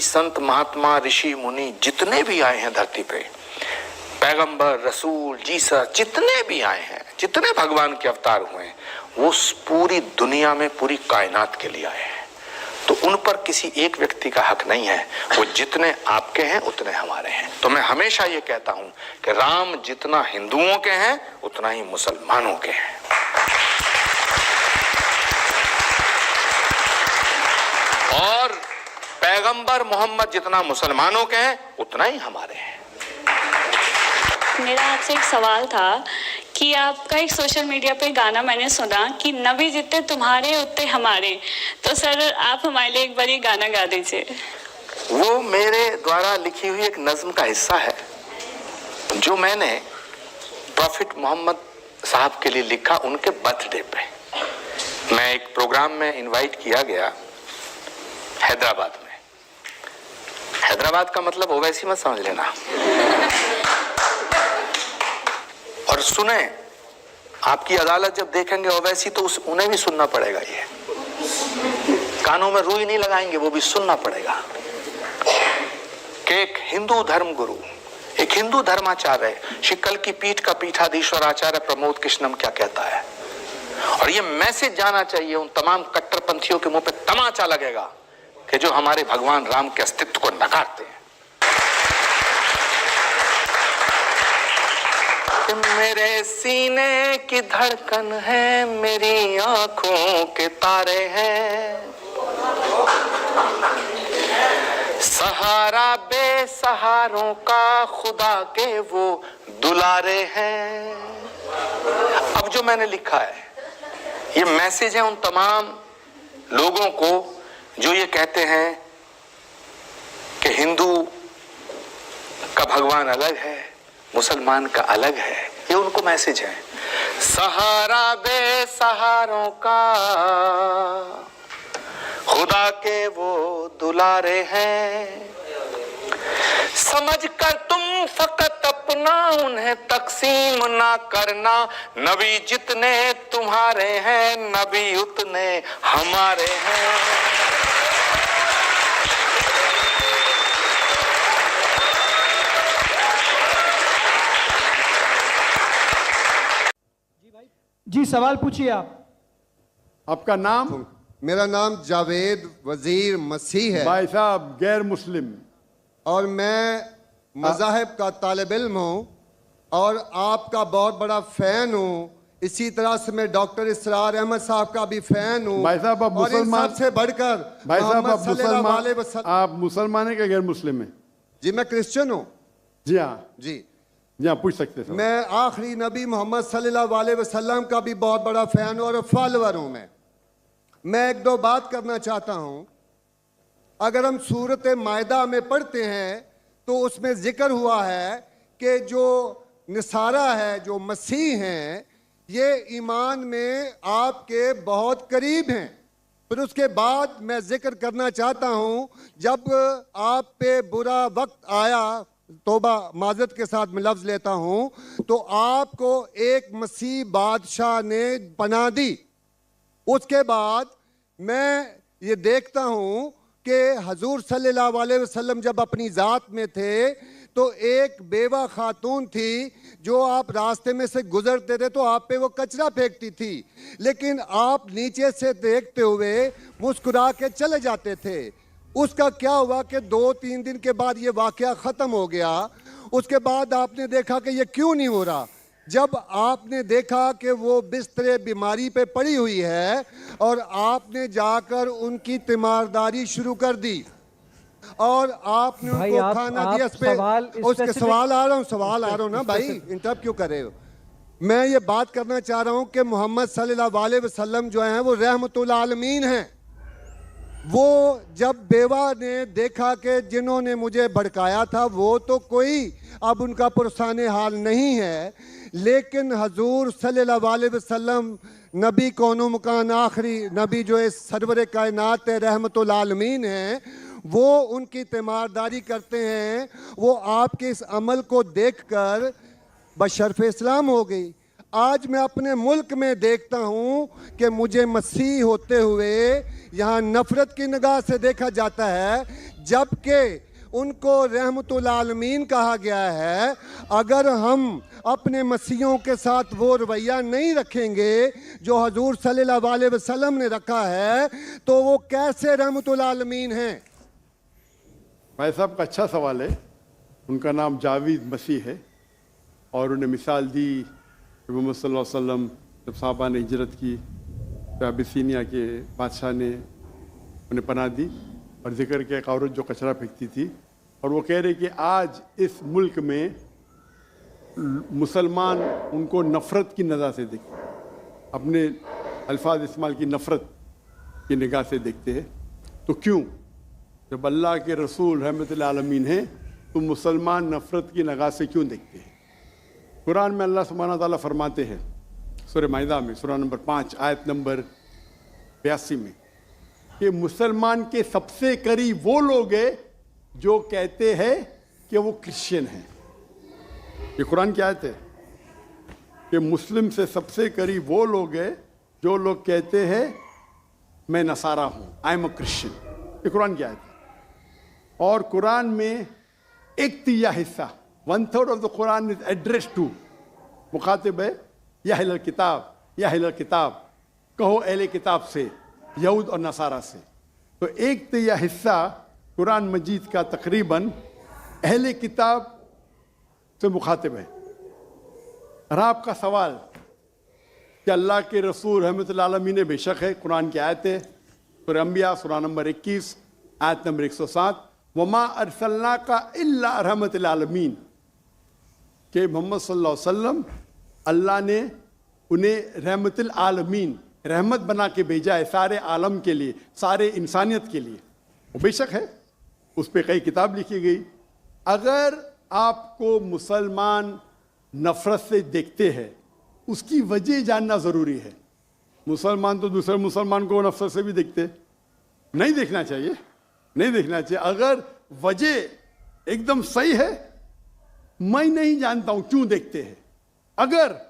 संत महात्मा ऋषि मुनि जितने भी आए हैं धरती पे, पैगंबर, रसूल, जीसस, जितने भी आए हैं, जितने भगवान के अवतार हुए हैं, वो पूरी दुनिया में पूरी कायनात के लिए आए हैं। तो उन पर किसी एक व्यक्ति का हक नहीं है, वो जितने आपके हैं उतने हमारे हैं। तो मैं हमेशा ये कहता हूं कि राम जितना हिंदुओं के हैं उतना ही मुसलमानों के हैं। और पैगंबर मोहम्मद जितना मुसलमानों के हैं उतना ही हमारे हैं। मेरा आपसे एक सवाल था कि आपका एक सोशल मीडिया पे गाना मैंने सुना कि नबी जितने तुम्हारे उतने हमारे, तो सर आप हमारे लिए एक बार ये गाना गा दीजिए। वो मेरे द्वारा लिखी हुई एक नज्म का हिस्सा है जो मैंने प्रॉफिट मोहम्मद साहब के लिए लिखा उनके बर्थडे पे। मैं एक प्रोग्राम में इनवाइट किया गया हैदराबाद में। हैदराबाद का मतलब ओवैसी मत समझ लेना। और सुने, आपकी अदालत जब देखेंगे ओवैसी तो उन्हें भी सुनना पड़ेगा। ये कानों में रुई नहीं लगाएंगे, वो भी सुनना पड़ेगा कि एक हिंदू धर्म गुरु, एक हिंदू धर्माचार्य, शिकल की पीठ का पीठाधीश्वर आचार्य प्रमोद कृष्णम क्या कहता है। और ये मैसेज जाना चाहिए उन तमाम कट्टरपंथियों के मुंह पे तमाचा लगेगा कि जो हमारे भगवान राम के अस्तित्व को नकारते हैं। मेरे सीने की धड़कन है, मेरी आंखों के तारे हैं, सहारा बेसहारों का खुदा के वो दुलारे हैं। अब जो मैंने लिखा है ये मैसेज है उन तमाम लोगों को जो ये कहते हैं कि हिंदू का भगवान अलग है, मुसलमान का अलग है। ये उनको मैसेज है, सहारा बेसहारों का खुदा के वो दुलारे हैं। समझ कर तुम फकत अपना उन्हें तकसीम ना करना, नबी जितने तुम्हारे हैं नबी उतने हमारे हैं। जी सवाल पूछिए आप। आपका नाम? मेरा नाम जावेद वजीर मसीह है। भाई साहब गैर मुस्लिम, और मैं मज़ाहिब का तालिब इल्म हूँ और आपका बहुत बड़ा फ़ैन हूँ। इसी तरह से मैं डॉक्टर इसरार अहमद साहब का भी फ़ैन हूँ। भाई साहब आप मुसलमान सबसे बढ़कर भाई साहब आप मुसलमान है कि गैर मुस्लिम है? जी मैं क्रिश्चियन हूँ। जी हाँ जी हाँ, पूछ सकते हैं। मैं आखिरी नबी मोहम्मद सल्लल्लाहु अलैहि वसल्लम का भी बहुत बड़ा फ़ैन और फॉलोअर हूँ। मैं एक दो बात करना चाहता हूँ। अगर हम सूरत मायदा में पढ़ते हैं तो उसमें जिक्र हुआ है कि जो नसारा है, जो मसीह हैं, ये ईमान में आपके बहुत करीब हैं। फिर उसके बाद मैं जिक्र करना चाहता हूँ, जब आप पे बुरा वक्त आया, तोबा माजरत के साथ मैं लफ्ज़ लेता हूँ, तो आपको एक मसीह बादशाह ने पनाह दी। उसके बाद मैं ये देखता हूँ कि हजूर सल्लल्लाहु अलैहि वसल्लम जब अपनी ज़ात में थे तो एक बेवा खातून थी जो आप रास्ते में से गुजरते थे तो आप पे वो कचरा फेंकती थी, लेकिन आप नीचे से देखते हुए मुस्कुरा के चले जाते थे। उसका क्या हुआ कि 2-3 दिन के बाद ये वाक़या ख़त्म हो गया। उसके बाद आपने देखा कि ये क्यों नहीं हो रहा। जब आपने देखा कि वो बिस्तरे बीमारी पे पड़ी हुई है और आपने जाकर उनकी तीमारदारी शुरू कर दी और आपने उनको खाना दिया। उसके सवाल आ रहा हूँ ना भाई, इंटरप्ट क्यों कर रहे हो। मैं ये बात करना चाह रहा हूँ कि मोहम्मद सल्लल्लाहु अलैहि वसल्लम जो हैं वो रहमतुल आलमीन हैं। वो जब बेवा ने देखा कि जिन्होंने मुझे भड़काया था वो तो कोई अब उनका पुरसाने हाल नहीं है, लेकिन हजूर सल्लल्लाहु अलैहि वसल्लम नबी कौनो मकान आखिरी नबी जो इस सरवर कायनात रहमतुल आलमीन हैं, वो उनकी तीमारदारी करते हैं। वो आपके इस अमल को देखकर बशर्फ इस्लाम हो गई। आज मैं अपने मुल्क में देखता हूँ कि मुझे मसीह होते हुए यहाँ नफ़रत की निगाह से देखा जाता है, जबकि उनको रहमतुल आलमीन कहा गया है। अगर हम अपने मसीहों के साथ वो रवैया नहीं रखेंगे जो हजूर सल्लल्लाहु अलैहि वसल्लम ने रखा है, तो वो कैसे रहमतुल आलमीन हैं? भाई साहब का अच्छा सवाल है। उनका नाम जावेद मसीह है और उन्हें मिसाल दी कि मोहम्मद सल्लल्लाहु अलैहि वसल्लम जब साहबा ने हिजरत की तो अबिसिनिया के बादशाह ने उन्हें पनाह दी और जिक्र किया एक औरत जो कचरा फेंकती थी, और वो कह रहे कि आज इस मुल्क में मुसलमान उनको नफ़रत की नज़र से देखते, अपने अल्फाज इस्तेमाल की नफ़रत की निगाह से देखते हैं। तो क्यों, जब अल्लाह के रसूल रहमतुल आलमीन हैं तो मुसलमान नफ़रत की निगाह से क्यों देखते हैं? कुरान में अल्लाह सुब्हानहू व तआला फरमाते हैं सूरह माइदा में सूरह नंबर 5 आयत नंबर 82 में कि मुसलमान के सबसे करीब वो लोग हैं जो कहते हैं कि वो क्रिश्चियन हैं। ये कुरान की आयत है कि मुस्लिम से सबसे करीब वो लोग हैं जो लोग कहते हैं मैं नसारा हूँ, आई एम अ क्रिश्चियन। ये कुरान की आयत है। और कुरान में एक तिया हिस्सा 1/3 of the Quran is addressed to मुखातिब है या अहले किताब, या अहले किताब कहो अहले किताब से, यहूद और नसारा से। तो एक तिया हिस्सा कुरान मजीद का तकरीबन अहले किताब से मुखातिब है। और आपका सवाल कि अल्लाह के रसूल रहमतुल आलमीन ने बेशक है, कुरान की आयत है सूरह अंबिया सूरह नंबर 21 आयत नंबर 107 वमा अरसलनाका इल्ला रहमतुल आलमीन, कि मोहम्मद सल्लल्लाहु अलैहि वसल्लम अल्लाह ने उन्हें रहमतुल आलमीन रहमत बना के भेजा है सारे आलम के लिए, सारे इंसानियत के लिए। वो बेशक है, उस पर कई किताब लिखी गई। अगर आपको मुसलमान नफरत से देखते हैं उसकी वजह जानना ज़रूरी है। मुसलमान तो दूसरे मुसलमान को नफरत से भी देखते, नहीं देखना चाहिए, नहीं देखना चाहिए। अगर वजह एकदम सही है, मैं नहीं जानता हूं क्यों देखते हैं। अगर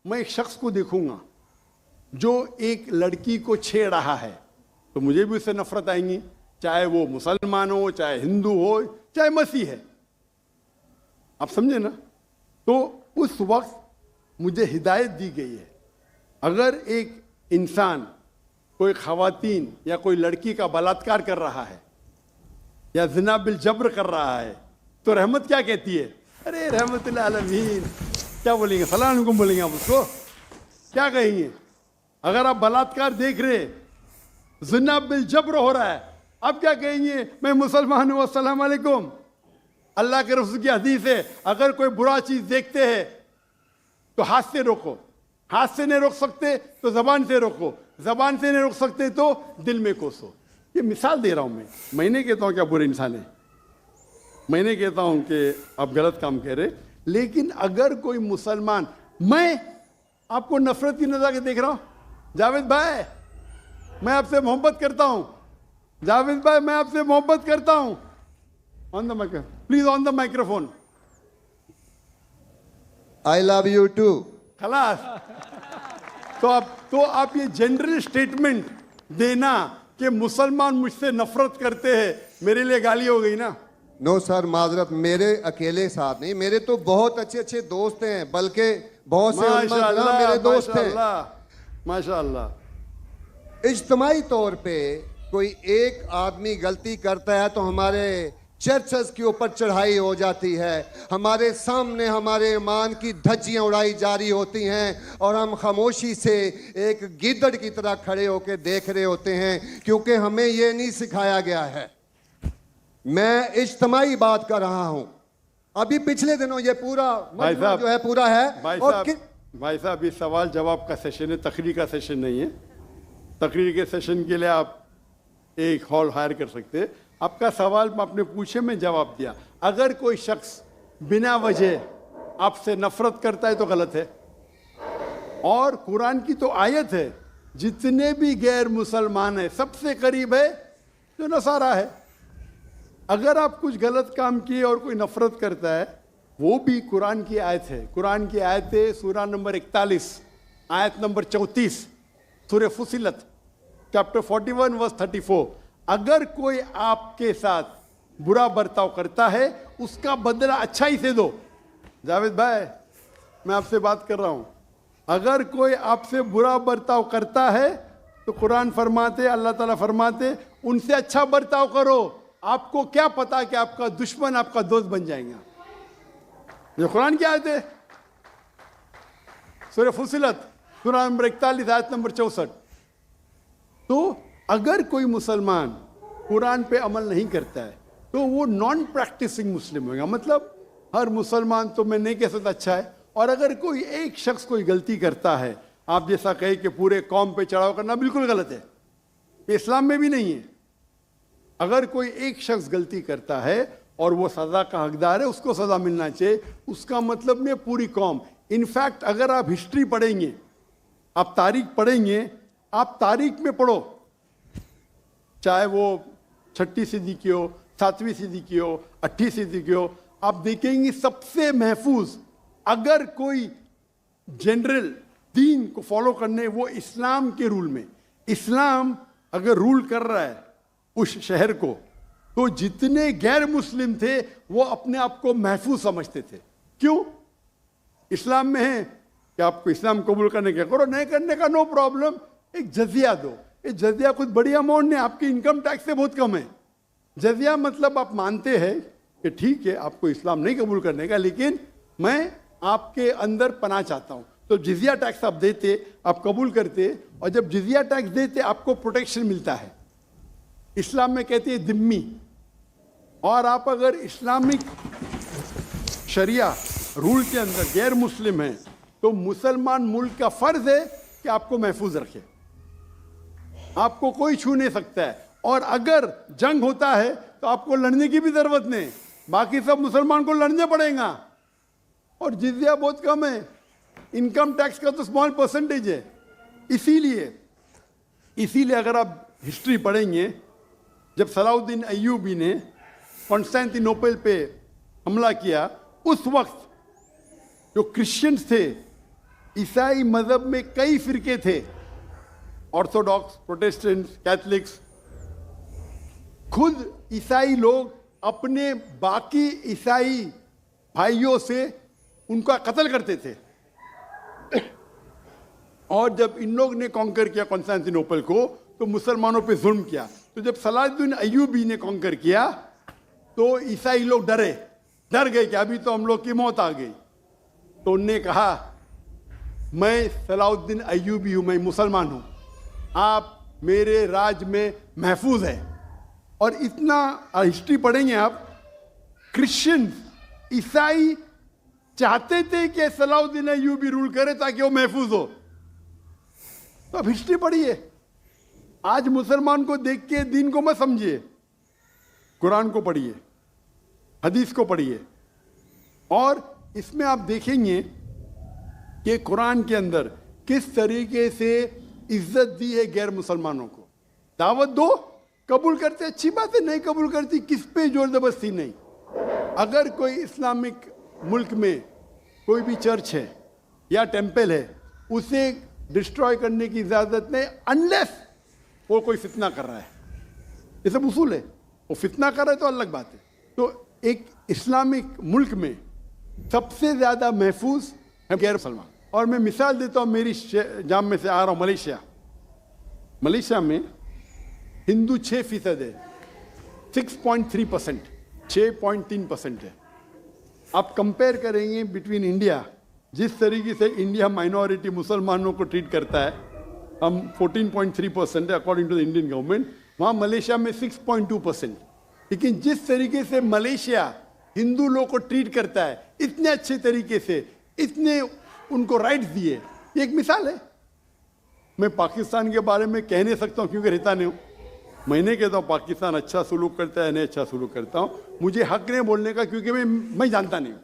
मैं एक शख्स को देखूंगा जो एक लड़की को छेड़ रहा है तो मुझे भी उससे नफरत आएंगी, चाहे वो मुसलमान हो, चाहे हिंदू हो, चाहे मसीह है। आप समझे ना? तो उस वक्त मुझे हिदायत दी गई है, अगर एक इंसान कोई खवातीन या कोई लड़की का बलात्कार कर रहा है या ज़िना बिल जब्र कर रहा है तो रहमत क्या कहती है? अरे रहमतुल आलमीन, क्या बोलेंगे? सलाम अलैकुम बोलेंगे आप उसको, क्या कहेंगे? अगर आप बलात्कार देख रहे, ज़िना बिल जब्र हो रहा है, अब क्या कहेंगे? मैं मुसलमान हूँ, अस्सलाम वालेकुम। अल्लाह के रसूल की हदीस है, अगर कोई बुरा चीज देखते हैं तो हाथ से रोको, हाथ से नहीं रोक सकते तो जबान से रोको, जबान से नहीं रोक सकते तो दिल में कोसो। ये मिसाल दे रहा हूं मैं नहीं कहता हूं कि आप बुरे इंसान हैं, मैं नहीं कहता हूं कि आप गलत काम कह रहे, लेकिन अगर कोई मुसलमान, मैं आपको नफरत की नजर से देख रहा हूं, जावेद भाई मैं आपसे मोहब्बत करता हूं, जावेद भाई मैं आपसे मोहब्बत करता हूं, on the microphone please, on the microphone, I love you too. खलास। तो आप ये जनरल स्टेटमेंट देना कि मुसलमान मुझसे नफरत करते हैं, मेरे लिए गाली हो गई ना? नो सर, माजरत, मेरे अकेले साथ नहीं, मेरे तो बहुत अच्छे अच्छे दोस्त हैं, बल्कि बहुत से उलमा किराम मेरे दोस्त हैं। माशाअल्लाह। इज्तिमाई तौर पे कोई एक आदमी गलती करता है तो हमारे चर्चेस के ऊपर चढ़ाई हो जाती है, हमारे सामने हमारे ईमान की धज्जियां उड़ाई जारी होती हैं और हम खामोशी से एक गिद्दड़ की तरह खड़े होकर देख रहे होते हैं, क्योंकि हमें ये नहीं सिखाया गया है। मैं इज्तिमाई बात कर रहा हूं। अभी पिछले दिनों ये पूरा मजमा जो है पूरा है। भाई साहब ये सवाल जवाब का सेशन है, तकरीर का सेशन नहीं है। तकरीर के सेशन के लिए आप एक हॉल हायर कर सकते हैं। आपका सवाल आपने पूछे, मैं जवाब दिया। अगर कोई शख्स बिना वजह आपसे नफरत करता है तो गलत है, और कुरान की तो आयत है जितने भी गैर मुसलमान है सबसे करीब है जो नसारा है। अगर आप कुछ गलत काम किए और कोई नफरत करता है, वो भी कुरान की आयत है। कुरान की आयत है सूरा नंबर 41 आयत नंबर 34 सूरह फुसिलत चैप्टर 41 वर्स 34। अगर कोई आपके साथ बुरा बर्ताव करता है उसका बदला अच्छाई से दो। जावेद भाई, मैं आपसे बात कर रहा हूं, अगर कोई आपसे बुरा बर्ताव करता है तो कुरान फरमाते, अल्लाह ताला फरमाते, उनसे अच्छा बर्ताव करो। आपको क्या पता कि आपका दुश्मन आपका दोस्त बन जाएगा। ये कुरान की आयत है, सूरह फुसिलत सूरह नंबर 41 आयत नंबर 64। तो अगर कोई मुसलमान कुरान पे अमल नहीं करता है तो वो नॉन प्रैक्टिसिंग मुस्लिम होगा। मतलब हर मुसलमान तो मैं नहीं कह सकता अच्छा है, और अगर कोई एक शख्स कोई गलती करता है, आप जैसा कहे कि पूरे कौम पे चढ़ाव करना बिल्कुल गलत है, ये इस्लाम में भी नहीं है। अगर कोई एक शख्स गलती करता है और वो सज़ा का हकदार है, उसको सज़ा मिलना चाहिए, उसका मतलब नहीं पूरी कौम। इनफैक्ट अगर आप हिस्ट्री पढ़ेंगे, आप तारीख पढ़ेंगे, आप तारीख में पढ़ो, चाहे वो 6वीं सदी की हो, 7वीं सदी की हो, 8वीं सदी की हो, आप देखेंगे सबसे महफूज अगर कोई जनरल दीन को फॉलो करने, वो इस्लाम के रूल में। इस्लाम अगर रूल कर रहा है उस शहर को, तो जितने गैर मुस्लिम थे वो अपने आप को महफूज समझते थे। क्यों? इस्लाम में है कि आपको इस्लाम कबूल करने क्या करो, नहीं करने का नो प्रॉब्लम, एक जजिया दो। ये जजिया कुछ बड़ी अमाउंट नहीं, आपकी इनकम टैक्स से बहुत कम है। जजिया मतलब आप मानते हैं कि ठीक है आपको इस्लाम नहीं कबूल करने का, लेकिन मैं आपके अंदर पनाह चाहता हूं, तो जिजिया टैक्स आप देते, आप कबूल करते, और जब जिजिया टैक्स देते आपको प्रोटेक्शन मिलता है। इस्लाम में कहते हैं दिम्मी। और आप अगर इस्लामिक शरिया रूल के अंदर गैर मुस्लिम हैं तो मुसलमान मुल्क का फर्ज है कि आपको महफूज रखे, आपको कोई छू नहीं सकता है। और अगर जंग होता है तो आपको लड़ने की भी जरूरत नहीं, बाकी सब मुसलमान को लड़ने पड़ेगा। और जिजिया बहुत कम है, इनकम टैक्स का तो स्मॉल परसेंटेज है। इसीलिए अगर आप हिस्ट्री पढ़ेंगे, जब सलाउद्दीन अय्यूबी ने कॉन्स्टेंटिनोपल पे हमला किया, उस वक्त जो क्रिश्चियंस थे, ईसाई मजहब में कई फिरके थे, ऑर्थोडॉक्स, प्रोटेस्टेंट, कैथलिक्स, खुद ईसाई लोग अपने बाकी ईसाई भाइयों से उनका कत्ल करते थे। और जब इन लोग ने कॉन्कर किया कॉन्स्टेंटिनोपल को, तो मुसलमानों पे जुल्म किया। तो जब सलाहुद्दीन अय्यूबी ने कॉन्कर किया तो ईसाई लोग डर गए कि अभी तो हम लोग की मौत आ गई। तो उनने कहा, मैं सलाहुद्दीन अय्यूबी हूं, मैं मुसलमान हूं, आप मेरे राज में महफूज है। और इतना हिस्ट्री पढ़ेंगे आप, क्रिश्चियन ईसाई चाहते थे कि सलाहुद्दीन अय्यूबी रूल करे ताकि वो महफूज हो। तो अब हिस्ट्री पढ़िए। आज मुसलमान को देख के दीन को मत समझिए, कुरान को पढ़िए, हदीस को पढ़िए। और इसमें आप देखेंगे कि कुरान के अंदर किस तरीके से इज्जत दी है गैर मुसलमानों को। दावत दो, कबूल करते अच्छी बात है, नहीं कबूल करती किस पे जोर जबरदस्ती नहीं। अगर कोई इस्लामिक मुल्क में कोई भी चर्च है या टेंपल है, उसे डिस्ट्रॉय करने की इजाजत नहीं, अनलेस वो कोई फितना कर रहा है। ये सब उसूल है। वो फितना कर रहा है तो अलग बात है। तो एक इस्लामिक मुल्क में सबसे ज्यादा महफूज है गैर मुसलमान। और मैं मिसाल देता हूँ, मेरी जाम में से आ रहा हूँ मलेशिया। मलेशिया में हिंदू 6% है, 6.3%, 6.3% है। आप कंपेयर करेंगे बिटवीन इंडिया, जिस तरीके से इंडिया माइनॉरिटी मुसलमानों को ट्रीट करता है, हम 14.3% है according to the Indian government, वहाँ मलेशिया में 6.2%। लेकिन जिस तरीके से मलेशिया हिंदू लोगों को ट्रीट करता है, इतने अच्छे तरीके से, इतने उनको राइट्स दिए, ये एक मिसाल है। मैं पाकिस्तान के बारे में कह नहीं सकता हूँ क्योंकि रहता नहीं हूँ। मैं नहीं कहता हूँ पाकिस्तान अच्छा सलूक करता है, नहीं अच्छा सलूक करता हूँ, मुझे हक नहीं बोलने का क्योंकि मैं जानता नहीं हूँ।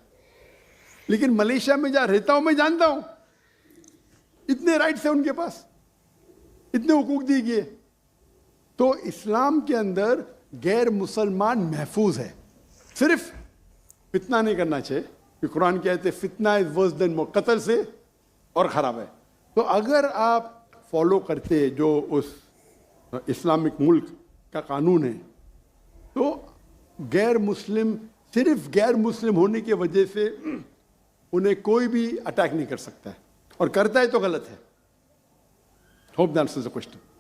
लेकिन मलेशिया में जहाँ रहता हूँ मैं जानता हूँ, इतने राइट्स हैं उनके पास, इतने हुकूक दिए गए। तो इस्लाम के अंदर गैर मुसलमान महफूज है। सिर्फ फितना नहीं करना चाहिए कि कुरान कहते हैं फितना इज वर्स देन मौत, कत्ल से और ख़राब है। तो अगर आप फॉलो करते जो उस इस्लामिक मुल्क का कानून है, तो गैर मुस्लिम सिर्फ गैर मुस्लिम होने की वजह से उन्हें कोई भी अटैक नहीं कर सकता है, और करता है तो गलत है। Hope that answers the question.